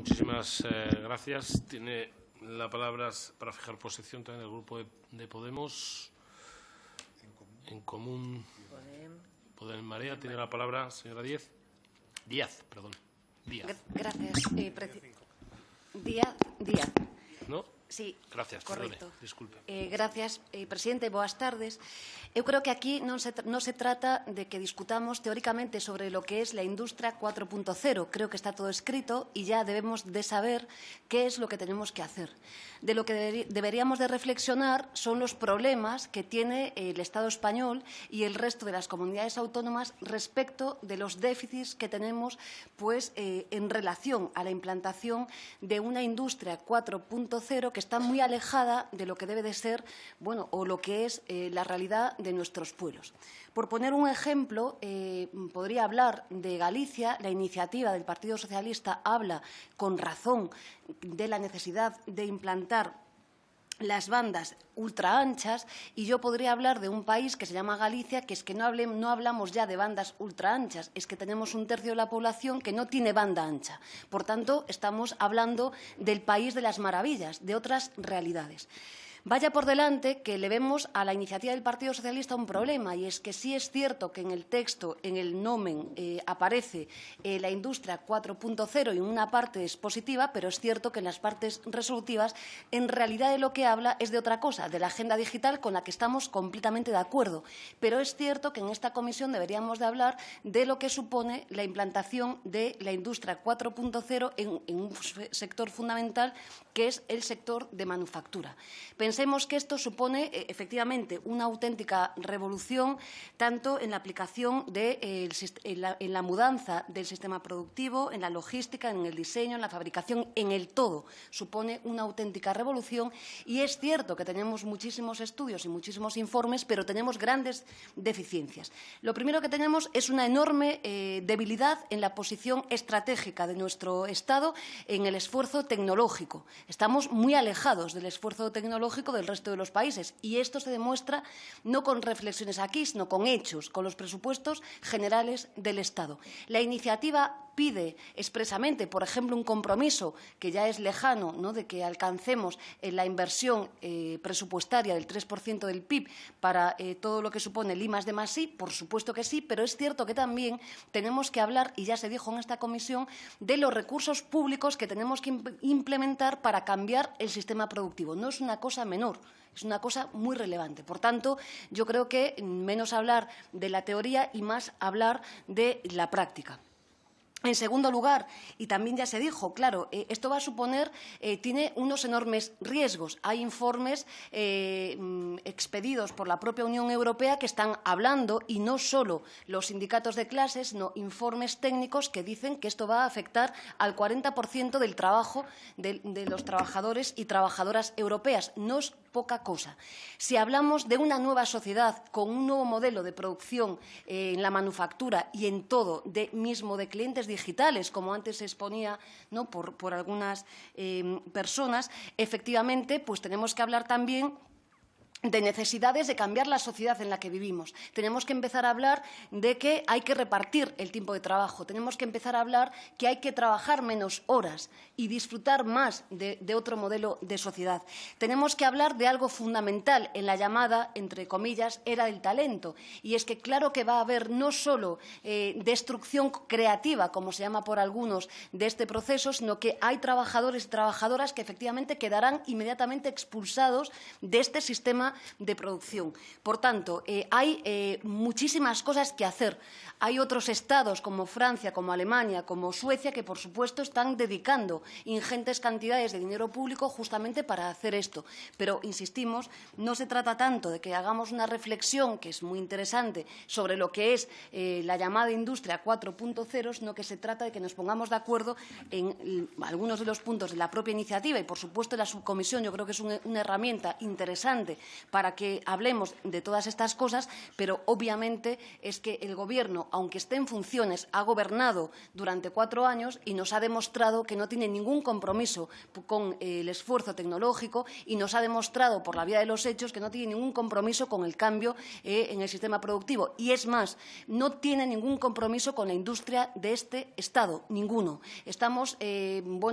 Muchísimas gracias. Tiene la palabra para fijar posición también el Grupo de Podemos. En Común Podem Marea. Tiene la palabra señora Díaz. Díaz. Gracias, Díaz. ¿No? Sí, gracias, correcto. Perdone, disculpe. Gracias, presidente. Boas tardes. Eu creo que aquí non se trata de que discutamos teóricamente sobre lo que es la industria 4.0. Creo que está todo escrito y ya debemos de saber qué es lo que tenemos que hacer. De lo que deberíamos de reflexionar son los problemas que tiene el Estado español y el resto de las comunidades autónomas respecto de los déficits que tenemos en relación a la implantación de una industria 4.0 que está muy alejada de lo que debe de ser, o lo que es la realidad de nuestros pueblos. Por poner un ejemplo, podría hablar de Galicia. La iniciativa del Partido Socialista habla con razón de la necesidad de implantar las bandas ultra anchas, y yo podría hablar de un país que se llama Galicia, que es que no hablamos ya de bandas ultra anchas, es que tenemos un tercio de la población que no tiene banda ancha. Por tanto, estamos hablando del país de las maravillas, de otras realidades. Vaya por delante que le vemos a la iniciativa del Partido Socialista un problema, y es que sí es cierto que en el texto, en el nomen, aparece la industria 4.0 y una parte es positiva, pero es cierto que en las partes resolutivas en realidad de lo que habla es de otra cosa, de la agenda digital, con la que estamos completamente de acuerdo. Pero es cierto que en esta comisión deberíamos de hablar de lo que supone la implantación de la industria 4.0 en un sector fundamental, que es el sector de manufactura. Pensemos que esto supone efectivamente una auténtica revolución, tanto en la aplicación en la mudanza del sistema productivo, en la logística, en el diseño, en la fabricación, en el todo. Supone una auténtica revolución, y es cierto que tenemos muchísimos estudios y muchísimos informes, pero tenemos grandes deficiencias. Lo primero que tenemos es una enorme debilidad en la posición estratégica de nuestro Estado en el esfuerzo tecnológico. Estamos muy alejados del esfuerzo tecnológico del resto de los países, y esto se demuestra no con reflexiones aquí, sino con hechos, con los presupuestos generales del Estado. La iniciativa pide expresamente, por ejemplo, un compromiso que ya es lejano, de que alcancemos la inversión presupuestaria del 3% del PIB para todo lo que supone el I+D+I, por supuesto que sí, pero es cierto que también tenemos que hablar, y ya se dijo en esta comisión, de los recursos públicos que tenemos que implementar para cambiar el sistema productivo. No es una cosa menor. Es una cosa muy relevante. Por tanto, yo creo que menos hablar de la teoría y más hablar de la práctica. En segundo lugar, y también ya se dijo, claro, esto va a suponer, tiene unos enormes riesgos. Hay informes expedidos por la propia Unión Europea que están hablando, y no solo los sindicatos de clases, sino informes técnicos que dicen que esto va a afectar al 40% del trabajo de los trabajadores y trabajadoras europeas. No es poca cosa. Si hablamos de una nueva sociedad con un nuevo modelo de producción en la manufactura y en todo, mismo de clientes digitales, como antes se exponía por algunas personas, efectivamente, pues tenemos que hablar también de necesidades de cambiar la sociedad en la que vivimos. Tenemos que empezar a hablar de que hay que repartir el tiempo de trabajo. Tenemos que empezar a hablar que hay que trabajar menos horas y disfrutar más de otro modelo de sociedad. Tenemos que hablar de algo fundamental en la llamada, entre comillas, era del talento. Y es que claro que va a haber no solo destrucción creativa, como se llama por algunos, de este proceso, sino que hay trabajadores y trabajadoras que efectivamente quedarán inmediatamente expulsados de este sistema de producción. Por tanto, hay muchísimas cosas que hacer. Hay otros estados como Francia, como Alemania, como Suecia, que por supuesto están dedicando ingentes cantidades de dinero público justamente para hacer esto. Pero, insistimos, no se trata tanto de que hagamos una reflexión, que es muy interesante, sobre lo que es la llamada industria 4.0, sino que se trata de que nos pongamos de acuerdo en algunos de los puntos de la propia iniciativa, y por supuesto la subcomisión yo creo que es una herramienta interesante para que hablemos de todas estas cosas, pero obviamente es que el Gobierno, aunque esté en funciones, ha gobernado durante 4 años y nos ha demostrado que no tiene ningún compromiso con el esfuerzo tecnológico y nos ha demostrado por la vía de los hechos que no tiene ningún compromiso con el cambio en el sistema productivo. Y es más, no tiene ningún compromiso con la industria de este Estado, ninguno. Estamos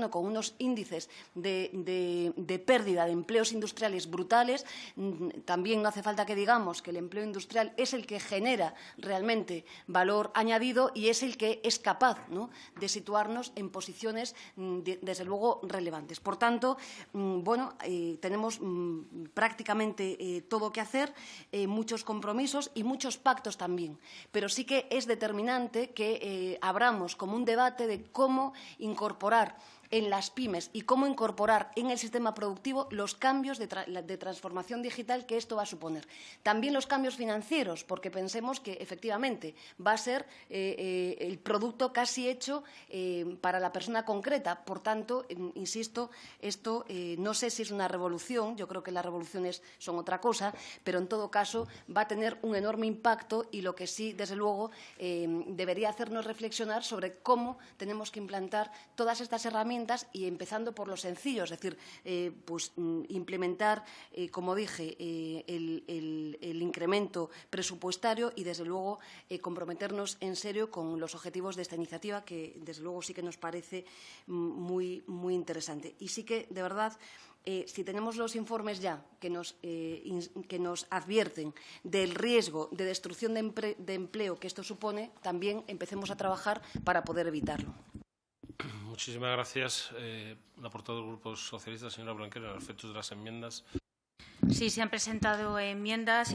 con unos índices de pérdida de empleos industriales brutales. También no hace falta que digamos que el empleo industrial es el que genera realmente valor añadido y es el que es capaz, ¿no?, de situarnos en posiciones, desde luego, relevantes. Por tanto, tenemos prácticamente todo que hacer, muchos compromisos y muchos pactos también. Pero sí que es determinante que abramos como un debate de cómo incorporar en las pymes y cómo incorporar en el sistema productivo los cambios de transformación digital que esto va a suponer. También los cambios financieros, porque pensemos que efectivamente va a ser el producto casi hecho para la persona concreta. Por tanto, insisto, esto no sé si es una revolución, yo creo que las revoluciones son otra cosa, pero en todo caso va a tener un enorme impacto y lo que sí, desde luego, debería hacernos reflexionar sobre cómo tenemos que implantar todas estas herramientas y empezando por lo sencillo, es decir, implementar, como dije, el incremento presupuestario y, desde luego, comprometernos en serio con los objetivos de esta iniciativa, que, desde luego, sí que nos parece muy, muy interesante. Y sí que, de verdad, si tenemos los informes ya que nos advierten del riesgo de destrucción de empleo que esto supone, también empecemos a trabajar para poder evitarlo. Muchísimas gracias. La portavoz del Grupo Socialista, señora Blanquer, a los efectos de las enmiendas. Sí, se han presentado enmiendas.